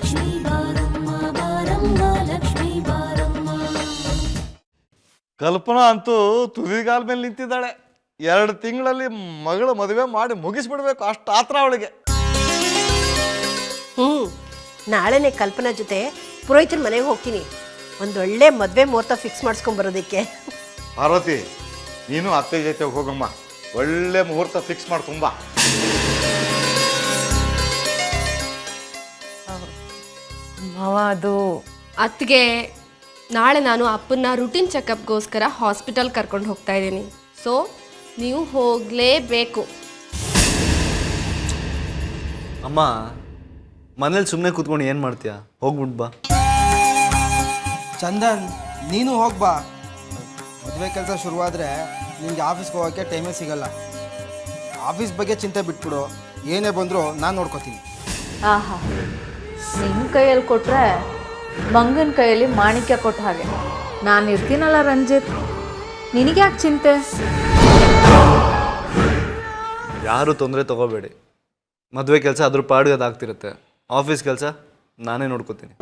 ಲಕ್ಷ್ಮೀ ಬಾರಮ್ಮ ಬಾರಮ್ಮ ಲಕ್ಷ್ಮೀ ಬಾರಮ್ಮ. ಕಲ್ಪನಾ ಅಂತೂ ತುದಿಗಾಲ ಮೇಲೆ ನಿಂತಿದ್ದಾಳೆ. 2 ತಿಂಗಳಲ್ಲಿ ಮಗಳ ಮದುವೆ ಮಾಡಿ ಮುಗಿಸ್ಬಿಡ್ಬೇಕು, ಅಷ್ಟು ಆತ್ರ ಅವಳಿಗೆ. ನಾಳೆನೆ ಕಲ್ಪನಾ ಜೊತೆ ಪುರೋಹಿತನ ಮನೆಗೆ ಹೋಗ್ತೀನಿ, ಒಂದೊಳ್ಳೆ ಮದುವೆ ಮುಹೂರ್ತ ಫಿಕ್ಸ್ ಮಾಡಿಸ್ಕೊಂಬರೋದಕ್ಕೆ. ಪಾರ್ವತಿ, ನೀನು ಅತ್ತೆ ಜೊತೆ ಹೋಗಮ್ಮ, ಒಳ್ಳೆ ಮುಹೂರ್ತ ಫಿಕ್ಸ್ ಮಾಡಿ ತುಂಬ. ಮಾವ ಅದು ಅತ್ತಿಗೆ, ನಾಳೆ ನಾನು ಅಪ್ಪನ್ನ ರುಟೀನ್ ಚೆಕಪ್ಗೋಸ್ಕರ ಹಾಸ್ಪಿಟಲ್ ಕರ್ಕೊಂಡು ಹೋಗ್ತಾ ಇದ್ದೀನಿ. ಸೊ ನೀವು ಹೋಗಲೇಬೇಕು. ಅಮ್ಮ, ಮನೇಲಿ ಸುಮ್ಮನೆ ಕೂತ್ಕೊಂಡು ಏನು ಮಾಡ್ತೀಯಾ? ಹೋಗ್ಬಿಟ್ಟು ಬಾ. ಚಂದನ್, ನೀನು ಹೋಗ್ಬಾ. ಮದುವೆ ಕೆಲಸ ಶುರುವಾದರೆ ನಿನಗೆ ಆಫೀಸ್ಗೆ ಹೋಗೋಕ್ಕೆ ಟೈಮೇ ಸಿಗಲ್ಲ. ಆಫೀಸ್ ಬಗ್ಗೆ ಚಿಂತೆ ಬಿಟ್ಬಿಡು, ಏನೇ ಬಂದರೂ ನಾನು ನೋಡ್ಕೋತೀನಿ. ಆಹಾ, ನಿನ್ನ ಕೈಯಲ್ಲಿ ಕೊಟ್ಟರೆ ಮಂಗನ ಕೈಯಲ್ಲಿ ಮಾಣಿಕ್ಯ ಕೊಟ್ಟ ಹಾಗೆ. ನಾನು ಇರ್ತೀನಲ್ಲ ರಂಜಿತ್, ನಿನಗೆ ಯಾಕೆ ಚಿಂತೆ? ಯಾರು ತೊಂದರೆ ತಗೋಬೇಡಿ. ಮದುವೆ ಕೆಲಸ ಅದ್ರ ಪಾಡಿಗೆ ಅದಾಗ್ತಿರುತ್ತೆ. ಆಫೀಸ್ ಕೆಲಸ ನಾನೇ ನೋಡ್ಕೋತೀನಿ.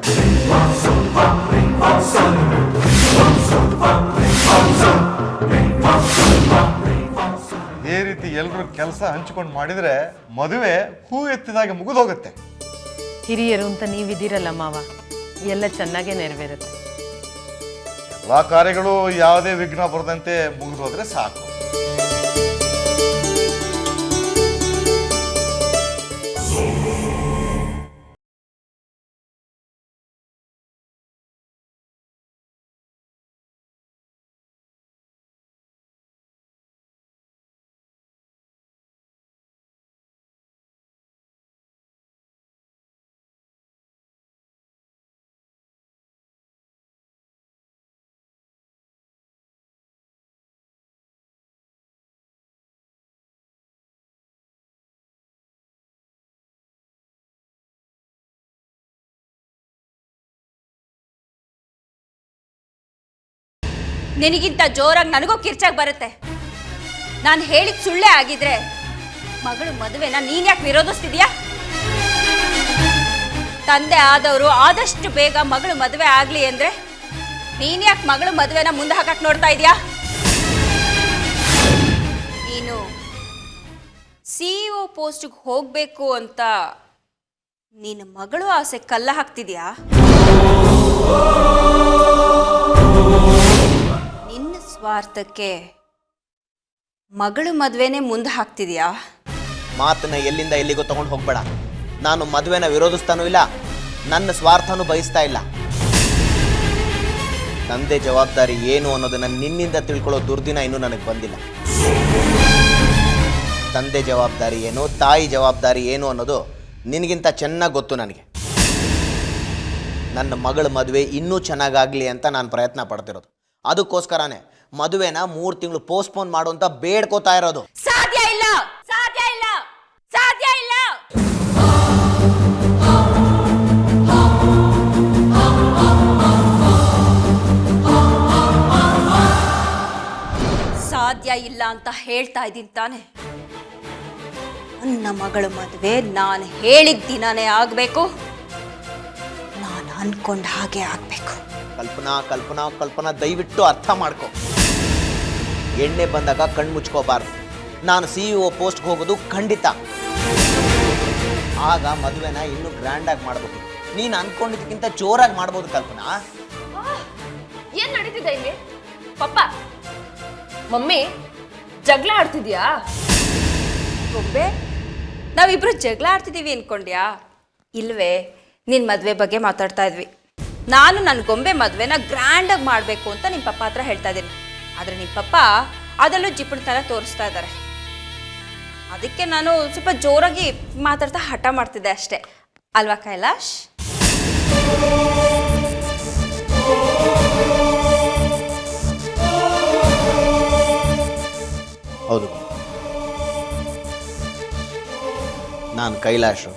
ಇದೇ ರೀತಿ ಎಲ್ಲರೂ ಕೆಲಸ ಹಂಚ್ಕೊಂಡು ಮಾಡಿದರೆ ಮದುವೆ ಹೂ ಎತ್ತಿದಾಗೆ ಮುಗಿದೋಗುತ್ತೆ. ಹಿರಿಯರು ಅಂತ ನೀವಿದ್ದೀರಲ್ಲ ಮಾವ, ಎಲ್ಲ ಚೆನ್ನಾಗೇ ನೆರವೇರುತ್ತೆ. ಎಲ್ಲ ಕಾರ್ಯಗಳು ಯಾವುದೇ ವಿಘ್ನ ಬರದಂತೆ ಮುಗಿದೋದ್ರೆ ಸಾಕು. ನಿನಗಿಂತ ಜೋರಾಗಿ ನನಗೂ ಕಿರ್ಚಾಗಿ ಬರುತ್ತೆ. ನಾನು ಹೇಳಿದ ಸುಳ್ಳೇ ಆಗಿದ್ರೆ ಮಗಳು ಮದುವೆನ ನೀನ್ ಯಾಕೆ ವಿರೋಧಿಸ್ತಿದ್ಯಾ? ತಂದೆ ಆದವರು ಆದಷ್ಟು ಬೇಗ ಮಗಳು ಮದುವೆ ಆಗ್ಲಿ ಅಂದ್ರೆ ನೀನ್ ಯಾಕೆ ಮಗಳು ಮದುವೆನ ಮುಂದೆ ಹಾಕಕ್ ನೋಡ್ತಾ ಇದೀಯಾ? ನೀನು CEO ಪೋಸ್ಟ್ಗೆ ಹೋಗ್ಬೇಕು ಅಂತ ನಿನ್ನ ಮಗಳು ಆಸೆ ಕಲ್ಲ ಹಾಕ್ತಿದ್ಯಾ? ನಿನ್ನ ಸ್ವಾರ್ಥಕ್ಕೆ ಮಗಳು ಮದುವೆನೇ ಮುಂದೆ ಹಾಕ್ತಿದ್ಯಾ? ಮಾತನ್ನ ಎಲ್ಲಿಂದ ಎಲ್ಲಿಗೂ ತಗೊಂಡು ಹೋಗ್ಬೇಡ. ನಾನು ಮದುವೆನ ವಿರೋಧಿಸ್ತಾನೂ ಇಲ್ಲ, ನನ್ನ ಸ್ವಾರ್ಥನೂ ಬಯಸ್ತಾ ಇಲ್ಲ. ತಂದೆ ಜವಾಬ್ದಾರಿ ಏನು ಅನ್ನೋದನ್ನ ನಿನ್ನಿಂದ ತಿಳ್ಕೊಳ್ಳೋ ದುರ್ದಿನ ಇನ್ನೂ ನನಗೆ ಬಂದಿಲ್ಲ. ತಂದೆ ಜವಾಬ್ದಾರಿ ಏನು, ತಾಯಿ ಜವಾಬ್ದಾರಿ ಏನು ಅನ್ನೋದು ನಿನಗಿಂತ ಚೆನ್ನಾಗಿ ಗೊತ್ತು ನನಗೆ. ನನ್ನ ಮಗಳ ಮದುವೆ ಇನ್ನೂ ಚೆನ್ನಾಗಾಗಲಿ ಅಂತ ನಾನು ಪ್ರಯತ್ನ ಪಡ್ತಿರೋದು. ಅದಕ್ಕೋಸ್ಕರನೇ ಮದುವೆನ 3 ತಿಂಗಳು ಪೋಸ್ಟ್ಪೋನ್ ಮಾಡು ಅಂತ ಬೇಡ್ಕೋತಾ ಇರೋದು. ಸಾಧ್ಯ ಇಲ್ಲ, ಸಾಧ್ಯ ಇಲ್ಲ, ಸಾಧ್ಯ ಇಲ್ಲ. ಸಾಧ್ಯ ಇಲ್ಲ ಅಂತ ಹೇಳ್ತಾ ಇದ್ದೀನಿ ತಾನೆ. ನನ್ನ ಮಗಳ ಮದುವೆ ನಾನು ಹೇಳಿದ ದಿನಾನೇ ಆಗಬೇಕು, ನಾನು ಅನ್ಕೊಂಡ ಹಾಗೆ ಆಗಬೇಕು. ಕಲ್ಪನಾ ಕಲ್ಪನಾ ಕಲ್ಪನಾ, ದಯವಿಟ್ಟು ಅರ್ಥ ಮಾಡ್ಕೊ. ಎಣ್ಣೆ ಬಂದಾಗ ಕಣ್ಣು ಮುಚ್ಕೋಬಾರ್ದು. ನಾನು CEO ಪೋಸ್ಟ್ಗೆ ಹೋಗೋದು ಖಂಡಿತ. ಆಗ ಮದುವೆನ ಇನ್ನೂ ಗ್ರ್ಯಾಂಡಾಗಿ ಮಾಡ್ಬೋದು. ನೀನು ಅನ್ಕೊಂಡಿದ್ದಕ್ಕಿಂತ ಜೋರಾಗಿ ಮಾಡ್ಬೋದು ಕಲ್ಪನಾ. ಏನ್ ನಡೀತಿದೆ ಇಲ್ಲಿ? ಪಪ್ಪ, ಮಮ್ಮಿ ಜಗಳ ಆಡ್ತಿದ್ಯಾ? ಗೊಂಬೆ, ನಾವಿಬ್ರು ಜಗಳ ಆಡ್ತಿದ್ದೀವಿ ಅನ್ಕೊಂಡ್ಯಾ? ಇಲ್ವೇ, ನಿನ್ನ ಮದುವೆ ಬಗ್ಗೆ ಮಾತಾಡ್ತಾ ಇದ್ವಿ. ನಾನು ನನ್ನ ಗೊಂಬೆ ಮದುವೆನ ಗ್ರ್ಯಾಂಡಾಗಿ ಮಾಡಬೇಕು ಅಂತ ನಿಮ್ಮ ಪಪ್ಪ ಹತ್ರ ಹೇಳ್ತಾ ಇದ್ದೀನಿ. ಆದರೆ ನಿಮ್ಮ ಪಪ್ಪ ಅದರಲ್ಲೂ ಜಿಪುಣತನ ತೋರಿಸ್ತಾ ಇದ್ದಾರೆ. ಅದಕ್ಕೆ ನಾನು ಸ್ವಲ್ಪ ಜೋರಾಗಿ ಮಾತಾಡ್ತಾ ಹಠ ಮಾಡ್ತಿದ್ದೆ ಅಷ್ಟೇ ಅಲ್ವಾ ಕೈಲಾಶ್? ಹೌದು, ನಾನು ಕೈಲಾಶು.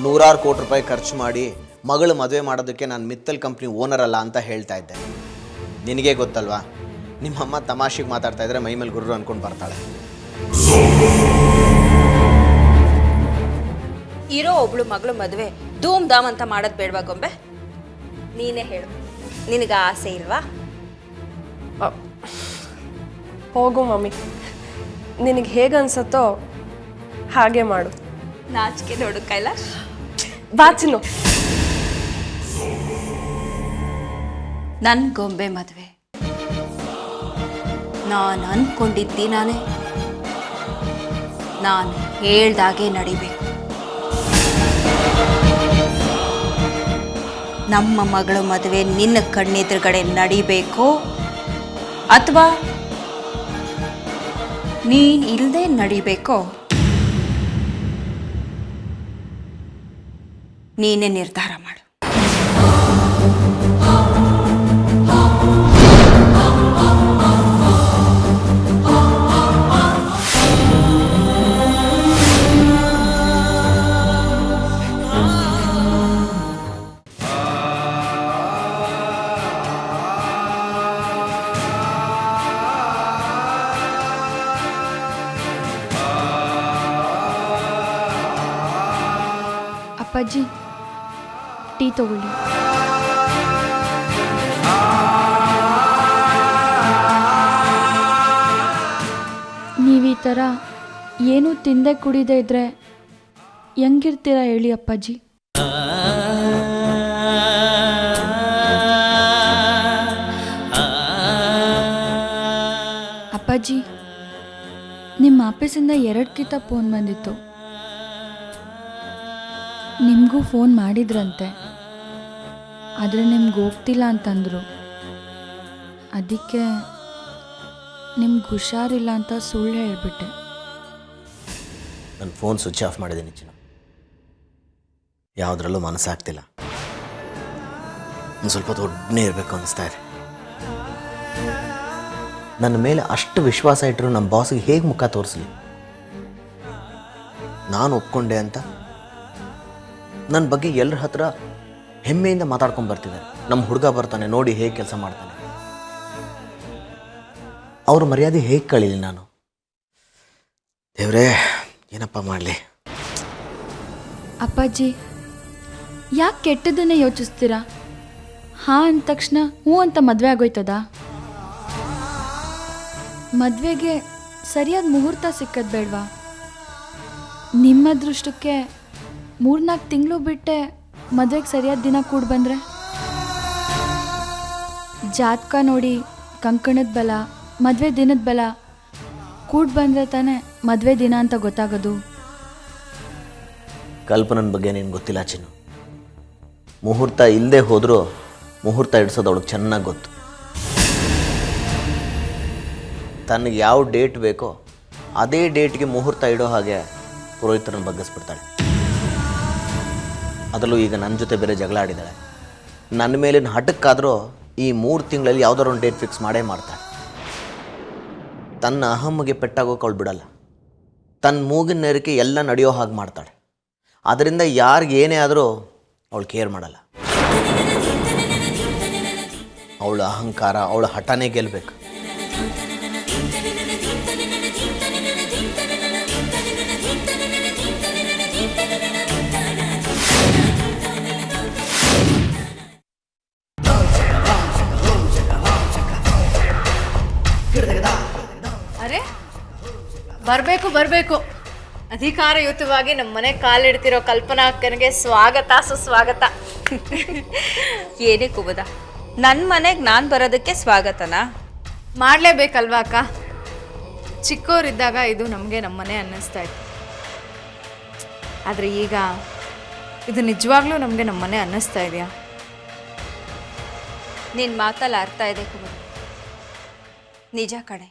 100 ಕೋಟಿ ರೂಪಾಯಿ ಖರ್ಚು ಮಾಡಿ ಮಗಳು ಮದುವೆ ಮಾಡೋದಕ್ಕೆ ನಾನು ಮಿತ್ತಲ್ ಕಂಪ್ನಿ ಓನರ್ ಅಲ್ಲ ಅಂತ ಹೇಳ್ತಾ ಇದ್ದೆ. ನಿನಗೆ ಗೊತ್ತಲ್ವಾ, ನಿಮ್ಮಮ್ಮ ತಮಾಷೆಗೆ ಮಾತಾಡ್ತಾ ಇದ್ರೆ ಮೈ ಮೇಲೆ ಗುರ್ರು ಅಂದ್ಕೊಂಡು ಬರ್ತಾಳೆ. ಇರೋ ಒಬ್ಳು ಮಗಳು ಮದುವೆ ಧೂಮ್ ಧಾಮ್ ಅಂತ ಮಾಡೋದು ಬೇಡವಾ ಗೊಂಬೆ? ನೀನೇ ಹೇಳು, ನಿನಗೆ ಆಸೆ ಇಲ್ವಾ? ಹೋಗು ಮಮ್ಮಿ, ನಿನಗೆ ಹೇಗೆ ಅನ್ಸತ್ತೋ ಹಾಗೆ ಮಾಡು. ನಾಚಿಕೆ ನೋಡು ಕೈಲಾಶ್. ಬಾಚಿನು ನನ್ನ ಗೊಂಬೆ ಮದುವೆ ನಾನು ಅಂದ್ಕೊಂಡಿದ್ದೀನಾನೆ, ನಾನು ಹೇಳ್ದಾಗೆ ನಡಿಬೇಕು. ನಮ್ಮ ಮಗಳ ಮದುವೆ ನಿನ್ನ ಕಣ್ಣೆದುರುಗಡೆ ನಡಿಬೇಕು ಅಥವಾ ನೀನು ಇಲ್ಲದೆ ನಡಿಬೇಕೋ ನೀನೇ ನಿರ್ಧಾರ ಮಾಡು. ಅಪ್ಪಾಜಿ ಟೀ ತಗೊಳ್ಳಿ. ನೀವು ಈ ಥರ ಏನೂ ತಿಂದೆ ಕುಡಿದೇ ಇದ್ರೆ ಹೆಂಗಿರ್ತೀರ ಹೇಳಿ ಅಪ್ಪಾಜಿ? ಅಪ್ಪಾಜಿ, ನಿಮ್ಮ ಆಫೀಸಿಂದ 2 ಕಿತ ಫೋನ್ ಬಂದಿತ್ತು. ನಿಮಗೂ ಫೋನ್ ಮಾಡಿದ್ರಂತೆ, ಆದರೆ ನಿಮ್ಗೆ ಹೋಗ್ತಿಲ್ಲ ಅಂತಂದರು. ಅದಕ್ಕೆ ನಿಮ್ಗೆ ಹುಷಾರಿಲ್ಲ ಅಂತ ಸುಳ್ಳು ಹೇಳಿಬಿಟ್ಟೆ. ನನ್ನ ಫೋನ್ ಸ್ವಿಚ್ ಆಫ್ ಮಾಡಿದ್ದೀನಿ ಚಿನ್ನ. ಯಾವುದ್ರಲ್ಲೂ ಮನಸ್ಸಾಗ್ತಿಲ್ಲ. ಒಂದು ಸ್ವಲ್ಪ ದೊಡ್ಡನೇ ಇರಬೇಕು ಅನ್ನಿಸ್ತಾ ಇದೆ. ನನ್ನ ಮೇಲೆ ಅಷ್ಟು ವಿಶ್ವಾಸ ಇಟ್ಟರು ನಮ್ಮ ಬಾಸ್ಗೆ ಹೇಗೆ ಮುಖ ತೋರಿಸಲಿ? ನಾನು ಒಪ್ಕೊಂಡೆ ಅಂತ ನನ್ನ ಬಗ್ಗೆ ಎಲ್ಲರ ಹತ್ರ ಹೆಮ್ಮೆಯಿಂದ ಮಾತಾಡ್ಕೊಂಡು ಬರ್ತಿದ್ದಾರೆ. ನಮ್ಮ ಹುಡುಗ ಬರ್ತಾನೆ ನೋಡಿ ಹೇಗೆ ಕೆಲಸ ಮಾಡ್ತಾನೆ. ಅವ್ರ ಮರ್ಯಾದೆ ಹೇಗೆ ಕಳೀಲಿ ನಾನು? ದೇವ್ರೇ, ಏನಪ್ಪ ಮಾಡಲಿ? ಅಪ್ಪಾಜಿ, ಯಾಕೆ ಕೆಟ್ಟದನ್ನೇ ಯೋಚಿಸ್ತೀರಾ? ಹಾಂ ಅಂದ ತಕ್ಷಣ ಹ್ಞೂ ಅಂತ ಮದುವೆ ಆಗೋಯ್ತದ? ಮದುವೆಗೆ ಸರಿಯಾದ ಮುಹೂರ್ತ ಸಿಕ್ಕದು ಬೇಡವಾ? ನಿಮ್ಮ ಅದೃಷ್ಟಕ್ಕೆ 3-4 ತಿಂಗಳು ಬಿಟ್ಟೆ ಮದುವೆಗೆ ಸರಿಯಾದ ದಿನ ಕೂಡ ಬಂದರೆ? ಜಾತಕ ನೋಡಿ ಕಂಕಣದ ಬಲ, ಮದುವೆ ದಿನದ ಬಲ ಕೂಡ ಬಂದರೆ ತಾನೇ ಮದುವೆ ದಿನ ಅಂತ ಗೊತ್ತಾಗೋದು. ಕಲ್ಪನನ ಬಗ್ಗೆ ನಿನ್ಗೆ ಗೊತ್ತಿಲ್ಲ ಚಿನ್ನು. ಮುಹೂರ್ತ ಇಲ್ಲದೆ ಹೋದರೂ ಮುಹೂರ್ತ ಇಡ್ಸೋದು ಅವಳಿಗೆ ಚೆನ್ನಾಗಿ ಗೊತ್ತು. ತನಗೆ ಯಾವ ಡೇಟ್ ಬೇಕೋ ಅದೇ ಡೇಟ್ಗೆ ಮುಹೂರ್ತ ಇಡೋ ಹಾಗೆ ಪುರೋಹಿತರನ್ನು ಬಗ್ಗಿಸ್ಬಿಡ್ತಾಳೆ. ಅದರಲ್ಲೂ ಈಗ ನನ್ನ ಜೊತೆ ಬೇರೆ ಜಗಳ ಆಡಿದ್ದಾಳೆ. ನನ್ನ ಮೇಲಿನ ಹಠಕ್ಕಾದರೂ ಈ 3 ತಿಂಗಳಲ್ಲಿ ಯಾವುದಾದ್ರು ಒಂದು ಡೇಟ್ ಫಿಕ್ಸ್ ಮಾಡೇ ಮಾಡ್ತಾಳೆ. ತನ್ನ ಅಹಮ್ಮಗೆ ಪೆಟ್ಟಾಗೋಕೆ ಅವಳು ಬಿಡಲ್ಲ. ತನ್ನ ಮೂಗಿನ ನೇರಕ್ಕೆ ಎಲ್ಲ ನಡೆಯೋ ಹಾಗೆ ಮಾಡ್ತಾಳೆ. ಅದರಿಂದ ಯಾರಿಗೆ ಏನೇ ಆದರೂ ಅವಳು ಕೇರ್ ಮಾಡಲ್ಲ. ಅವಳ ಅಹಂಕಾರ, ಅವಳ ಹಠನೇ ಗೆಲ್ಲಬೇಕು. ಅರೆ, ಬರಬೇಕು ಅಧಿಕಾರಯುತವಾಗಿ ನಮ್ಮ ಮನೆ ಕಾಲಿಡ್ತಿರೋ ಕಲ್ಪನಾ ಅಕ್ಕನಿಗೆ ಸ್ವಾಗತ ಸುಸ್ವಾಗತ. ಏನೇ ಕುಬದ, ನನ್ನ ಮನೆಗೆ ನಾನು ಬರೋದಕ್ಕೆ ಸ್ವಾಗತನಾ? ಮಾಡಲೇಬೇಕಲ್ವಾ ಅಕ್ಕ? ಚಿಕ್ಕವರಿದ್ದಾಗ ಇದು ನಮಗೆ ನಮ್ಮ ಮನೆ ಅನ್ನಿಸ್ತಾ ಇತ್ತು. ಆದರೆ ಈಗ ಇದು ನಿಜವಾಗ್ಲೂ ನಮಗೆ ನಮ್ಮ ಮನೆ ಅನ್ನಿಸ್ತಾ ಇದೆಯಾ? ನಿನ್ನ ಮಾತಲ್ಲಿ ಅರ್ಥ ಇದೆ ಕುಬದ, ನಿಜ ಕಣೆ.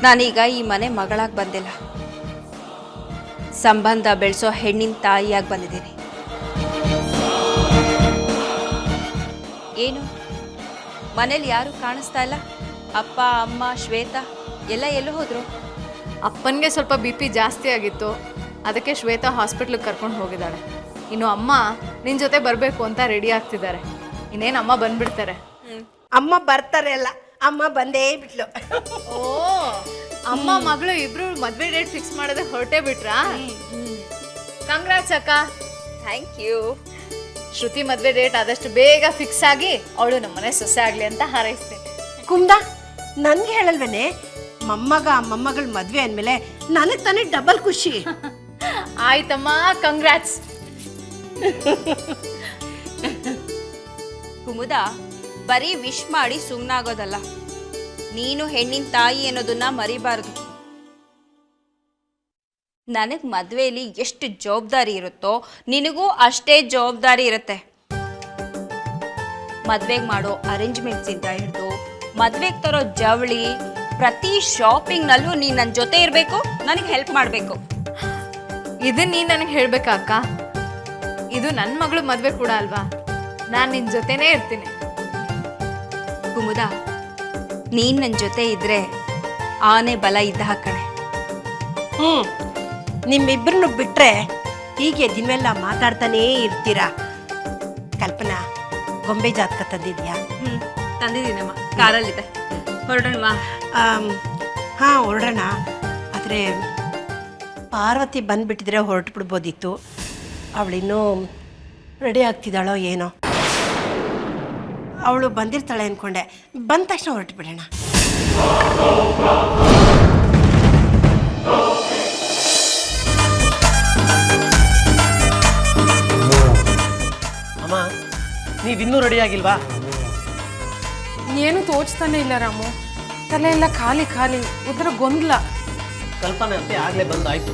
ನಾನೀಗ ಈ ಮನೆ ಮಗಳಾಗಿ ಬಂದಿಲ್ಲ, ಸಂಬಂಧ ಬೆಳೆಸೋ ಹೆಣ್ಣಿನ ತಾಯಿಯಾಗಿ ಬಂದಿದ್ದೀನಿ. ಏನು ಮನೇಲಿ ಯಾರು ಕಾಣಿಸ್ತಾ ಇಲ್ಲ? ಅಪ್ಪ, ಅಮ್ಮ, ಶ್ವೇತಾ ಎಲ್ಲ ಎಲ್ಲೂ ಹೋದ್ರು? ಅಪ್ಪನಿಗೆ ಸ್ವಲ್ಪ BP ಜಾಸ್ತಿ ಆಗಿತ್ತು, ಅದಕ್ಕೆ ಶ್ವೇತಾ ಹಾಸ್ಪಿಟ್ಲಿಗೆ ಕರ್ಕೊಂಡು ಹೋಗಿದ್ದಾಳೆ. ಇನ್ನು ಅಮ್ಮ ನಿನ್ನ ಜೊತೆ ಬರಬೇಕು ಅಂತ ರೆಡಿ ಆಗ್ತಿದ್ದಾರೆ. ಇನ್ನೇನು ಅಮ್ಮ ಬಂದ್ಬಿಡ್ತಾರೆ. ಅಮ್ಮ ಬರ್ತಾರೆ ಅಲ್ಲ, ಅಮ್ಮ ಬಂದೇ ಬಿಟ್ಲು. ಓ, ಅಮ್ಮ ಮಗಳು ಇಬ್ರು ಮದ್ವೆ ಡೇಟ್ ಫಿಕ್ಸ್ ಮಾಡೋದೇ ಹೊರಟೇ ಬಿಟ್ರಾ? ಕಂಗ್ರಾಟ್ಸ್ ಅಕ್ಕ. Thank you. ಶ್ರುತಿ ಮದ್ವೆ ಡೇಟ್ ಆದಷ್ಟು ಬೇಗ ಫಿಕ್ಸ್ ಆಗಿ ಅವಳು ನಮ್ಮನೆ ಸೊಸೆ ಆಗ್ಲಿ ಅಂತ ಹಾರೈಸ್ತೀನಿ. ಕುಮ್ದ ನನ್ಗೆ ಹೇಳಲ್ವೇನೆ, ಮೊಮ್ಮಗಳ ಮದ್ವೆ ಅಂದಮೇಲೆ ನನಗೆ ತಾನೇ ಡಬಲ್ ಖುಷಿ. ಆಯ್ತಮ್ಮ, ಕಂಗ್ರಾಟ್ಸ್. ಕುಮುದ, ಬರೀ ವಿಶ್ ಮಾಡಿ ಸುಮ್ಮನಾಗೋದಲ್ಲ, ನೀನು ಹೆಣ್ಣಿನ ತಾಯಿ ಅನ್ನೋದನ್ನ ಮರಿಬಾರ್ದು. ನನಗೆ ಮದುವೆಯಲ್ಲಿ ಎಷ್ಟು ಜವಾಬ್ದಾರಿ ಇರುತ್ತೋ ನಿನಗೂ ಅಷ್ಟೇ ಜವಾಬ್ದಾರಿ ಇರುತ್ತೆ. ಮದ್ವೆಗೆ ಮಾಡೋ ಅರೇಂಜ್ಮೆಂಟ್ಸ್ ಇಂದ ಹಿಡಿದು ಮದ್ವೆಗೆ ತರೋ ಜವಳಿ, ಪ್ರತಿ ಶಾಪಿಂಗ್ನಲ್ಲೂ ನೀನು ನನ್ನ ಜೊತೆ ಇರಬೇಕು, ನನಗೆ ಹೆಲ್ಪ್ ಮಾಡಬೇಕು. ಇದನ್ನ ನೀನು ನನಗೆ ಹೇಳ್ಬೇಕಾ ಅಕ್ಕ? ಇದು ನನ್ನ ಮಗಳು ಮದ್ವೆ ಕೂಡ ಅಲ್ವಾ, ನಾನು ನಿನ್ನ ಜೊತೆನೇ ಇರ್ತೀನಿ. ಕುಮುದ, ನೀನು ನನ್ನ ಜೊತೆ ಇದ್ರೆ ಆನೆ ಬಲ ಇದ್ದ ಹಾಕಣೆ. ನಿಮ್ಮಿಬ್ಬರನ್ನು ಬಿಟ್ರೆ ಹೀಗೆ ದಿನವೆಲ್ಲ ಮಾತಾಡ್ತಾನೇ ಇರ್ತೀರಾ. ಕಲ್ಪನಾ, ಗೊಂಬೆ ಜಾತಕ ತಂದಿದ್ಯಾ? ತಂದಿದ್ದೀನಮ್ಮ, ಕಾರಲ್ಲಿದೆ. ಹೊರಡೋಣವಾ? ಹಾಂ ಹೊರಡೋಣ. ಆದರೆ ಪಾರ್ವತಿ ಬಂದುಬಿಟ್ಟಿದ್ರೆ ಹೊರಟು ಬಿಡ್ಬೋದಿತ್ತು. ಅವಳಿನ್ನೂ ರೆಡಿ ಆಗ್ತಿದ್ದಾಳೋ ಏನೋ. ಅವಳು ಬಂದಿರ್ತಾಳೆ ಅಂದ್ಕೊಂಡೆ, ಬಂದ ತಕ್ಷಣ ಹೊರಟು ಬಿಡೋಣ. ಅಮ್ಮ, ನೀವಿನ್ನೂ ರೆಡಿ ಆಗಿಲ್ವಾ? ಏನು ತೋಚ್ತಾನೆ ಇಲ್ಲ ರಾಮು, ತಲೆ ಎಲ್ಲ ಖಾಲಿ ಖಾಲಿ, ಉದ್ರ ಗೊಂದಲ. ಕಲ್ಪನೆ ಅಂತೆ ಆಗಲೇ ಬಂದಾಯ್ತು.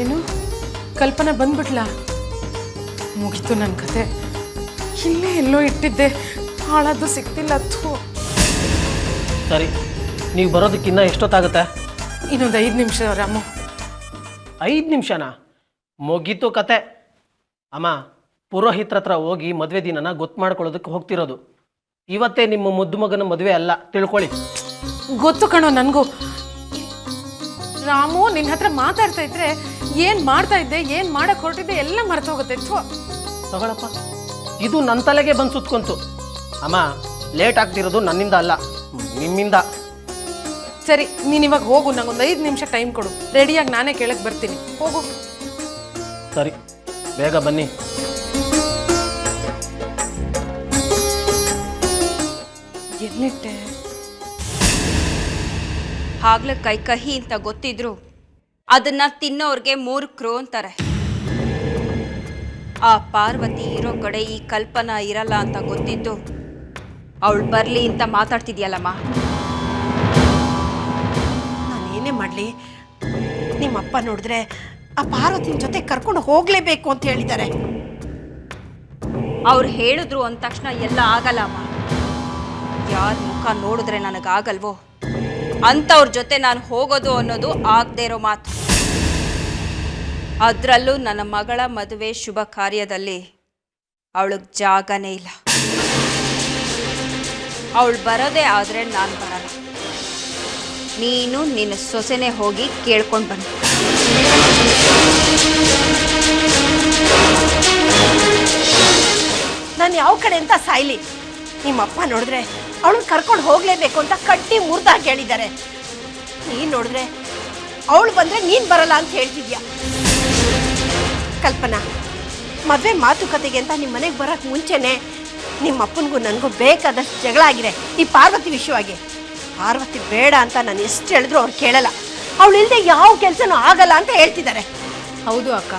ಏನು ಕಲ್ಪನಾ ಬಂದ್ಬಿಟ್ಲಾ? ಮುಗೀತು ನನ್ನ ಕತೆ. ಇಲ್ಲೇ ಎಲ್ಲೋ ಇಟ್ಟಿದ್ದೆ, ಹಾಳಾದ್ದು ಸಿಗ್ತಿಲ್ಲ. ಥೂ. ಸರಿ, ನೀವು ಬರೋದಕ್ಕಿನ್ನ ಎಷ್ಟೊತ್ತಾಗುತ್ತೆ? ಇನ್ನೊಂದು 5 ನಿಮಿಷ ರಾಮು. 5 ನಿಮಿಷನಾ? ಮುಗೀತು ಕತೆ. ಅಮ್ಮ, ಪುರೋಹಿತ್ರ ಹತ್ರ ಹೋಗಿ ಮದುವೆ ದಿನನ ಗೊತ್ತು ಮಾಡ್ಕೊಳ್ಳೋದಕ್ಕೆ ಹೋಗ್ತಿರೋದು. ಇವತ್ತೇ ನಿಮ್ಮ ಮುದ್ದು ಮಗನ ಮದುವೆ ಅಲ್ಲ, ತಿಳ್ಕೊಳ್ಳಿ. ಗೊತ್ತು ಕಣೋ ನನಗೂ. ರಾಮು, ನಿನ್ನ ಹತ್ರ ಮಾತಾಡ್ತಾ ಇದ್ರೆ ಏನು ಮಾಡ್ತಾ ಇದ್ದೆ, ಏನು ಮಾಡಕ್ಕೆ ಹೊರಟಿದ್ದೆ ಎಲ್ಲ ಮರ್ತೋಗುತ್ತೆ. ಥೂ. ತಗೊಳಪ್ಪ, ಇದು ನನ್ನ ತಲೆಗೆ ಬಂದು ಸುತ್ಕೊಂತು. ಅಮ್ಮ, ಲೇಟ್ ಆಗ್ತಿರೋದು ನನ್ನಿಂದ ಅಲ್ಲ, ನಿಮ್ಮಿಂದ. ಸರಿ, ನೀನು ಇವಾಗ ಹೋಗು, ನಂಗೊಂದು 5 ನಿಮಿಷ ಟೈಮ್ ಕೊಡು. ರೆಡಿಯಾಗಿ ನಾನೇ ಕೇಳಕ್ಕೆ ಬರ್ತೀನಿ. ಹೋಗು. ಸರಿ, ಬೇಗ ಬನ್ನಿ. ಎಲ್ಲಿಟ್ಟೆ? ಆಗ್ಲೇ ಕೈ ಕಹಿ ಅಂತ ಗೊತ್ತಿದ್ರು ಅದನ್ನ ತಿನ್ನೋರ್ಗೆ ಮೂರ್ಖರು ಅಂತಾರೆ. ಆ ಪಾರ್ವತಿ ಇರೋ ಕಡೆ ಈ ಕಲ್ಪನಾ ಇರಲ್ಲ ಅಂತ ಗೊತ್ತಿದ್ದು ಅವಳು ಬರ್ಲಿ ಅಂತ ಮಾತಾಡ್ತಿದ್ಯಲ್ಲಮ್ಮ. ನಾನೇನೇ ಮಾಡಲಿ, ನಿಮ್ಮಪ್ಪ ನೋಡಿದ್ರೆ ಆ ಪಾರ್ವತಿನ ಜೊತೆ ಕರ್ಕೊಂಡು ಹೋಗಲೇಬೇಕು ಅಂತ ಹೇಳಿದ್ದಾರೆ. ಅವ್ರು ಹೇಳಿದ್ರು ಅಂದ ತಕ್ಷಣ ಎಲ್ಲ ಆಗಲ್ಲ ಅಮ್ಮ. ಯಾರ ಮುಖ ನೋಡಿದ್ರೆ ನನಗಾಗಲ್ವೋ ಅಂಥವ್ರ ಜೊತೆ ನಾನು ಹೋಗೋದು ಅನ್ನೋದು ಆಗದೆ ಇರೋ ಮಾತು. ಅದರಲ್ಲೂ ನನ್ನ ಮಗಳ ಮದುವೆ ಶುಭ ಕಾರ್ಯದಲ್ಲಿ ಅವಳಿಗೆ ಜಾಗನೇ ಇಲ್ಲ. ಅವಳು ಬರೋದೇ ಆದರೆ ನಾನು ಬರಲ್ಲ. ನೀನು ನಿನ್ನ ಸೊಸೆನೇ ಹೋಗಿ ಕೇಳ್ಕೊಂಡು ಬನ್ನಿ. ನಾನು ಯಾವ ಕಡೆ ಅಂತ ಸಾಯ್ಲಿ, ನಿಮ್ಮಪ್ಪ ನೋಡಿದ್ರೆ ಅವಳನ್ನ ಕರ್ಕೊಂಡು ಹೋಗಲೇಬೇಕು ಅಂತ ಕಟ್ಟಿ ಮುರಿದಾಗಿ ಹೇಳಿದ್ದಾರೆ. ನೀನು ನೋಡಿದ್ರೆ ಅವಳು ಬಂದರೆ ನೀನು ಬರಲ್ಲ ಅಂತ ಹೇಳ್ತಿದ್ಯಾ. ಕಲ್ಪನಾ, ಮದುವೆ ಮಾತುಕತೆಗೆ ಅಂತ ನಿಮ್ಮ ಮನೆಗೆ ಬರೋಕ್ಕೆ ಮುಂಚೆನೇ ನಿಮ್ಮಪ್ಪನಿಗೂ ನನಗೂ ಬೇಕಾದಷ್ಟು ಜಗಳ ಆಗಿದೆ ಈ ಪಾರ್ವತಿ ವಿಷಯವಾಗಿ. ಪಾರ್ವತಿ ಬೇಡ ಅಂತ ನಾನು ಎಷ್ಟು ಹೇಳಿದ್ರು ಅವ್ರು ಕೇಳಲ್ಲ. ಅವಳು ಇಲ್ಲದೆ ಯಾವ ಕೆಲಸನೂ ಆಗಲ್ಲ ಅಂತ ಹೇಳ್ತಿದ್ದಾರೆ. ಹೌದು ಅಕ್ಕ,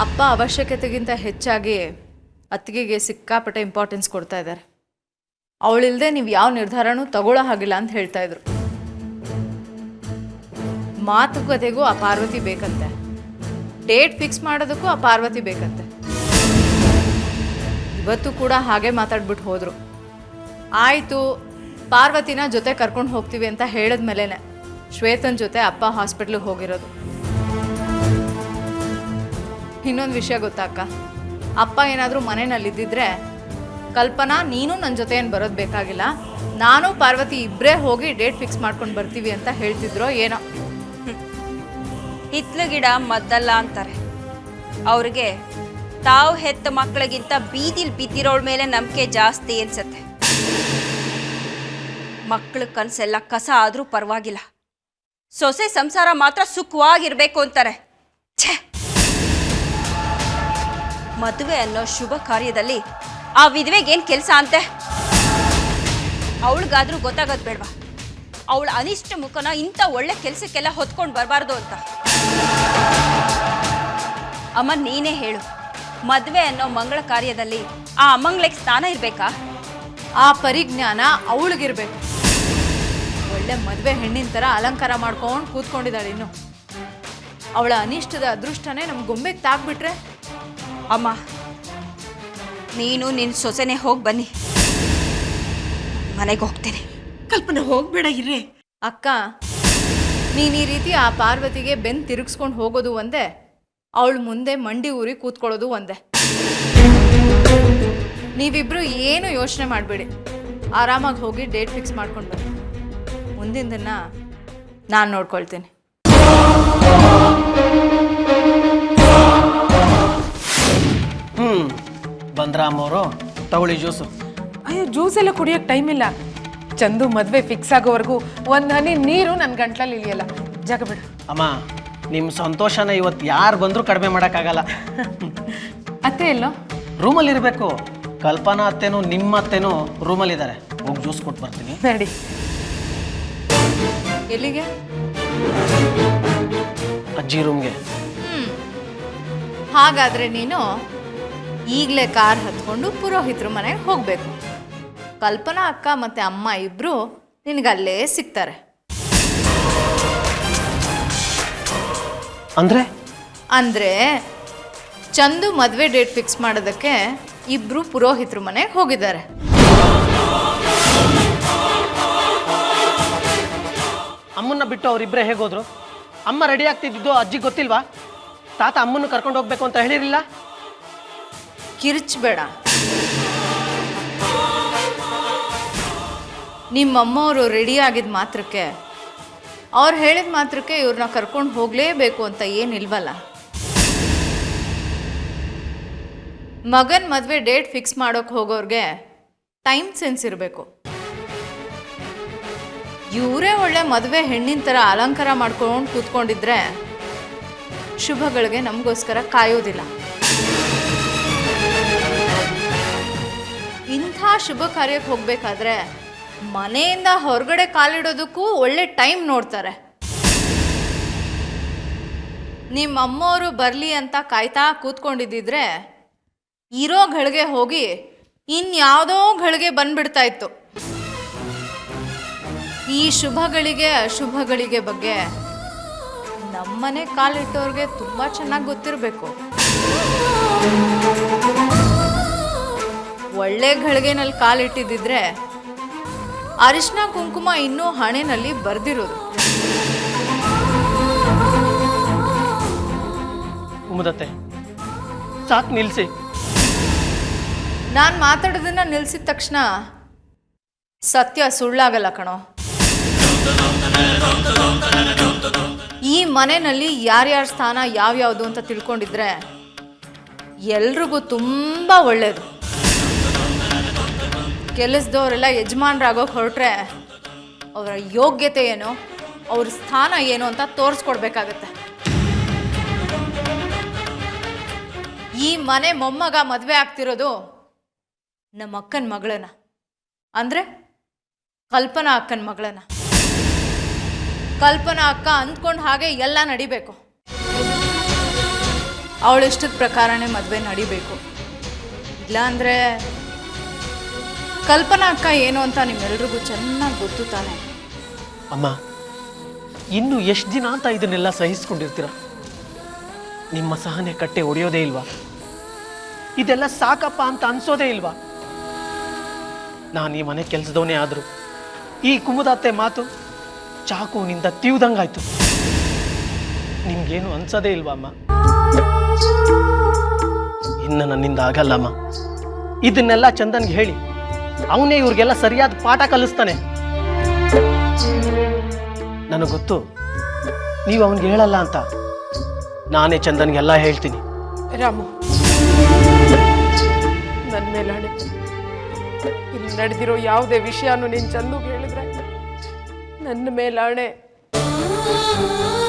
ಅಪ್ಪ ಅವಶ್ಯಕತೆಗಿಂತ ಹೆಚ್ಚಾಗಿ ಅತ್ತಿಗೆಗೆ ಸಿಕ್ಕಾಪಟ್ಟೆ ಇಂಪಾರ್ಟೆನ್ಸ್ ಕೊಡ್ತಾ ಇದ್ದಾರೆ. ಅವಳಿಲ್ಲದೆ ನೀವು ಯಾವ ನಿರ್ಧಾರನೂ ತಗೊಳ್ಳೋ ಹಾಗಿಲ್ಲ ಅಂತ ಹೇಳ್ತಾ ಇದ್ರು. ಮಾತುಕತೆಗೂ ಆ ಪಾರ್ವತಿ ಬೇಕಂತೆ, ಡೇಟ್ ಫಿಕ್ಸ್ ಮಾಡೋದಕ್ಕೂ ಆ ಪಾರ್ವತಿ ಬೇಕಂತೆ. ಇವತ್ತು ಕೂಡ ಹಾಗೆ ಮಾತಾಡ್ಬಿಟ್ಟು ಹೋದ್ರು. ಆಯಿತು, ಪಾರ್ವತಿನ ಜೊತೆ ಕರ್ಕೊಂಡು ಹೋಗ್ತೀವಿ ಅಂತ ಹೇಳಿದ್ಮೇಲೆ ಶ್ವೇತನ್ ಜೊತೆ ಅಪ್ಪ ಹಾಸ್ಪಿಟ್ಲಿಗೆ ಹೋಗಿರೋದು. ಇನ್ನೊಂದು ವಿಷಯ ಗೊತ್ತಾ ಅಕ್ಕ, ಅಪ್ಪ ಏನಾದರೂ ಮನೆಯಲ್ಲಿದ್ದಿದ್ರೆ ಕಲ್ಪನಾ ನೀನು ನನ್ನ ಜೊತೆ ಏನು ಬರೋದು ಬೇಕಾಗಿಲ್ಲ, ನಾನು ಪಾರ್ವತಿ ಇಬ್ಬರೇ ಹೋಗಿ ಡೇಟ್ ಫಿಕ್ಸ್ ಮಾಡ್ಕೊಂಡು ಬರ್ತೀವಿ ಅಂತ ಹೇಳ್ತಿದ್ರೋ ಏನೋ. ಹಿತ್ಲು ಗಿಡ ಮದ್ದಲ್ಲ ಅಂತಾರೆ. ಅವ್ರಿಗೆ ತಾವು ಹೆತ್ತ ಮಕ್ಕಳಿಗಿಂತ ಬೀದಿಲಿ ಬಿದ್ದಿರೋಳ ಮೇಲೆ ನಂಬಿಕೆ ಜಾಸ್ತಿ ಅನ್ಸತ್ತೆ. ಮಕ್ಕಳ ಕನಸೆಲ್ಲ ಕಸ ಆದರೂ ಪರವಾಗಿಲ್ಲ, ಸೊಸೆ ಸಂಸಾರ ಮಾತ್ರ ಸುಖವಾಗಿರ್ಬೇಕು ಅಂತಾರೆ. ಛೇ, ಮದುವೆ ಅನ್ನೋ ಶುಭ ಕಾರ್ಯದಲ್ಲಿ ಆ ವಿಧವೆಗೇನು ಕೆಲಸ ಅಂತೆ? ಅವಳಿಗಾದ್ರೂ ಗೊತ್ತಾಗೋದು ಬೇಡವಾ ಅವಳ ಅನಿಷ್ಟ ಮುಖನ ಇಂಥ ಒಳ್ಳೆ ಕೆಲಸಕ್ಕೆಲ್ಲ ಹೊತ್ಕೊಂಡು ಬರಬಾರ್ದು ಅಂತ? ಅಮ್ಮ ನೀನೇ ಹೇಳು, ಮದುವೆ ಅನ್ನೋ ಮಂಗಳ ಕಾರ್ಯದಲ್ಲಿ ಆ ಅಮ್ಮಂಗ್ಳಿಗೆ ಸ್ಥಾನ ಇರಬೇಕಾ? ಆ ಪರಿಜ್ಞಾನ ಅವಳಿಗಿರ್ಬೇಕು. ಒಳ್ಳೆ ಮದುವೆ ಹೆಣ್ಣಿನ ಥರ ಅಲಂಕಾರ ಮಾಡ್ಕೊಂಡು ಕೂತ್ಕೊಂಡಿದ್ದಾಳೆ. ಇನ್ನು ಅವಳ ಅನಿಷ್ಟದ ಅದೃಷ್ಟನೇ ನಮ್ಮ ಗೊಂಬೆಗೆ ತಾಗ್ಬಿಟ್ರೆ? ಅಮ್ಮ ನೀನು ನಿನ್ನ ಸೊಸೆನೇ ಹೋಗಿ ಬನ್ನಿ, ಮನೆಗೆ ಹೋಗ್ತೇನೆ. ಕಲ್ಪನೆ ಹೋಗ್ಬೇಡ ಇರ್ರೆ. ಅಕ್ಕ, ನೀನು ಈ ರೀತಿ ಆ ಪಾರ್ವತಿಗೆ ಬೆನ್ನು ತಿರುಗಿಸ್ಕೊಂಡು ಹೋಗೋದು ಒಂದೇ, ಅವಳು ಮುಂದೆ ಮಂಡಿ ಊರಿ ಕೂತ್ಕೊಳ್ಳೋದು ಒಂದೇ. ನೀವಿಬ್ರು ಏನು ಯೋಚನೆ ಮಾಡಬೇಡಿ, ಆರಾಮಾಗಿ ಹೋಗಿ ಡೇಟ್ ಫಿಕ್ಸ್ ಮಾಡ್ಕೊಂಡು ಬನ್ನಿ. ಮುಂದಿನ ದಿನ ನಾನು ನೋಡ್ಕೊಳ್ತೀನಿ. ಬಂದ್ರಾಮವರು ತಗೊಳ್ಳಿ ಜ್ಯೂಸು. ಅಯ್ಯೋ, ಜ್ಯೂಸ್ ಎಲ್ಲ ಕುಡಿಯೋಕೆ ಟೈಮ್ ಇಲ್ಲ. ಚಂದು ಮದುವೆ ಫಿಕ್ಸ್ ಆಗೋವರೆಗೂ ಒಂದು ಹನಿ ನೀರು ನನ್ನ ಗಂಟ್ಲಲ್ಲಿ ಇಳಿಯಲ್ಲ. ಜಾಗ ಬಿಡು. ಅಮ್ಮ, ನಿಮ್ಮ ಸಂತೋಷನ ಇವತ್ತು ಯಾರು ಬಂದರೂ ಕಡಿಮೆ ಮಾಡೋಕ್ಕಾಗಲ್ಲ. ಅತ್ತೆ ಎಲ್ಲೋ? ರೂಮಲ್ಲಿ ಇರಬೇಕು. ಕಲ್ಪನಾ ಅತ್ತೆನೂ ನಿಮ್ಮ ಅತ್ತೆನೂ ರೂಮಲ್ಲಿದ್ದಾರೆ. ಹೋಗಿ ಜ್ಯೂಸ್ ಕೊಟ್ಟು ಬರ್ತೀನಿ. ನಡಿ. ಎಲ್ಲಿಗೆ? ಅಜ್ಜಿ ರೂಮ್ಗೆ. ಹಾಗಾದರೆ ನೀನು ಈಗಲೇ ಕಾರ್ ಹತ್ಕೊಂಡು ಪುರೋಹಿತರ ಮನೆಗೆ ಹೋಗಬೇಕು. ಕಲ್ಪನಾ ಅಕ್ಕ ಮತ್ತು ಅಮ್ಮ ಇಬ್ಬರು ನಿನಗಲ್ಲೇ ಸಿಗ್ತಾರೆ. ಅಂದರೆ ಚಂದು ಮದುವೆ ಡೇಟ್ ಫಿಕ್ಸ್ ಮಾಡೋದಕ್ಕೆ ಇಬ್ಬರು ಪುರೋಹಿತರ ಮನೆಗೆ ಹೋಗಿದ್ದಾರೆ. ಅಮ್ಮನ್ನ ಬಿಟ್ಟು ಅವರಿಬ್ಬರೇ ಹೇಗೋದ್ರು? ಅಮ್ಮ ರೆಡಿ ಆಗ್ತಿದ್ದು ಅಜ್ಜಿಗೆ ಗೊತ್ತಿಲ್ವಾ? ತಾತ ಅಮ್ಮನ್ನು ಕರ್ಕೊಂಡು ಹೋಗ್ಬೇಕು ಅಂತ ಹೇಳಿರಲಿಲ್ಲ? ಕಿರ್ಚ್ಬೇಡ. ನಿಮ್ಮಮ್ಮವರು ರೆಡಿ ಆಗಿದ ಮಾತ್ರಕ್ಕೆ, ಅವ್ರು ಹೇಳಿದ ಮಾತ್ರಕ್ಕೆ ಇವ್ರನ್ನ ಕರ್ಕೊಂಡು ಹೋಗಲೇಬೇಕು ಅಂತ ಏನಿಲ್ವಲ್ಲ. ಮಗನ ಮದುವೆ ಡೇಟ್ ಫಿಕ್ಸ್ ಮಾಡೋಕೆ ಹೋಗೋರಿಗೆ ಟೈಮ್ ಸೆನ್ಸ್ ಇರಬೇಕು. ಇವರೇ ಒಳ್ಳೆ ಮದುವೆ ಹೆಣ್ಣಿನ ಥರ ಅಲಂಕಾರ ಮಾಡ್ಕೊಂಡು ಕೂತ್ಕೊಂಡಿದ್ರೆ ಶುಭಗಳಿಗೆ ನಮಗೋಸ್ಕರ ಕಾಯೋದಿಲ್ಲ. ಇಂಥ ಶುಭ ಕಾರ್ಯಕ್ಕೆ ಹೋಗಬೇಕಾದ್ರೆ ಮನೆಯಿಂದ ಹೊರಗಡೆ ಕಾಲಿಡೋದಕ್ಕೂ ಒಳ್ಳೆ ಟೈಮ್ ನೋಡ್ತಾರೆ. ನಿಮ್ಮ ಅಮ್ಮವರು ಬರಲಿ ಅಂತ ಕಾಯ್ತಾ ಕೂತ್ಕೊಂಡಿದ್ದಿದ್ರೆ ಇರೋ ಗಳಿಗೆ ಹೋಗಿ ಇನ್ಯಾವುದೋ ಗಳಿಗೆ ಬಂದ್ಬಿಡ್ತಾ ಇತ್ತು. ಈ ಶುಭಗಳಿಗೆ ಅಶುಭಗಳಿಗೆ ಬಗ್ಗೆ ನಮ್ಮನೆ ಕಾಲಿಟ್ಟವ್ರಿಗೆ ತುಂಬ ಚೆನ್ನಾಗಿ ಗೊತ್ತಿರಬೇಕು. ಒಳ್ಳೆ ಘಳಿಗೆನಲ್ಲಿ ಕಾಲಿಟ್ಟಿದ್ದಿದ್ರೆ ಅರಿಶಿನ ಕುಂಕುಮ ಇನ್ನೂ ಹಣೆನಲ್ಲಿ ಬರ್ದಿರೋದು. ಕುಮುದತ್ತೆ, ಸಾಕು ನಿಲ್ಲಿಸಿ. ನಾನು ಮಾತಾಡೋದನ್ನ ನಿಲ್ಲಿಸಿದ ತಕ್ಷಣ ಸತ್ಯ ಸುಳ್ಳಾಗಲ್ಲ ಕಣೋ. ಈ ಮನೆಯಲ್ಲಿ ಯಾರ್ಯಾರ ಸ್ಥಾನ ಯಾವ್ಯಾವುದು ಅಂತ ತಿಳ್ಕೊಂಡಿದ್ರೆ ಎಲ್ರಿಗೂ ತುಂಬ ಒಳ್ಳೆಯದು. ಕೆಲಸದವರೆಲ್ಲ ಯಜಮಾನ್ರಾಗೋಕೆ ಹೊರಟ್ರೆ ಅವರ ಯೋಗ್ಯತೆ ಏನು, ಅವ್ರ ಸ್ಥಾನ ಏನು ಅಂತ ತೋರಿಸ್ಕೊಡ್ಬೇಕಾಗತ್ತೆ. ಈ ಮನೆ ಮೊಮ್ಮಗ ಮದುವೆ ಆಗ್ತಿರೋದು ನಮ್ಮ ಅಕ್ಕನ ಮಗಳನ್ನ, ಅಂದರೆ ಕಲ್ಪನಾ ಅಕ್ಕನ ಮಗಳನ್ನ. ಕಲ್ಪನಾ ಅಕ್ಕ ಅಂದ್ಕೊಂಡು ಹಾಗೆ ಎಲ್ಲ ನಡಿಬೇಕು. ಅವಳಿಷ್ಟದ ಪ್ರಕಾರನೇ ಮದುವೆ ನಡಿಬೇಕು. ಇಲ್ಲಾಂದರೆ ಕಲ್ಪನಾ ಅಕ್ಕ ಏನು ಅಂತ ನಿಮ್ಮೆಲ್ರಿಗೂ ಚೆನ್ನಾಗಿ ಗೊತ್ತು ತಾನೆ. ಅಮ್ಮ, ಇನ್ನು ಎಷ್ಟು ದಿನ ಅಂತ ಇದನ್ನೆಲ್ಲ ಸಹಿಸ್ಕೊಂಡಿರ್ತೀರ? ನಿಮ್ಮ ಸಹನೆ ಕಟ್ಟೆ ಒಡೆಯೋದೇ ಇಲ್ವಾ? ಇದೆಲ್ಲ ಸಾಕಪ್ಪ ಅಂತ ಅನ್ಸೋದೇ ಇಲ್ವಾ? ನಾನು ಈ ಮನೆ ಕೆಲಸದವನೇ ಆದರೂ ಈ ಕುಮುದತ್ತೆ ಮಾತು ಚಾಕುವಿನಿಂದ ತೀವ್ದಂಗಾಯ್ತು. ನಿಮ್ಗೇನು ಅನ್ಸೋದೇ ಇಲ್ವಾ ಅಮ್ಮ? ಇನ್ನು ನನ್ನಿಂದ ಆಗಲ್ಲಮ್ಮ. ಇದನ್ನೆಲ್ಲ ಚಂದನ್ಗೆ ಹೇಳಿ ಅವನೇ ಇವ್ರಿಗೆಲ್ಲ ಸರಿಯಾದ ಪಾಠ ಕಲಿಸ್ತಾನೆ. ನನಗೆ ಗೊತ್ತು ನೀವು ಅವನಿಗೆ ಹೇಳಲ್ಲ ಅಂತ. ನಾನೇ ಚಂದನ್ಗೆಲ್ಲ ಹೇಳ್ತೀನಿ. ರಾಮು, ನನ್ನ ಮೇಲೆ ಹಣೆ. ಇಲ್ಲಿ ನಡೆದಿರೋ ಯಾವುದೇ ವಿಷಯನೂ ನೀನು ಚಂದುಗೆ ಹೇಳಿದ್ರೆ ನನ್ನ ಮೇಲೆ ಹಣೆ ಆ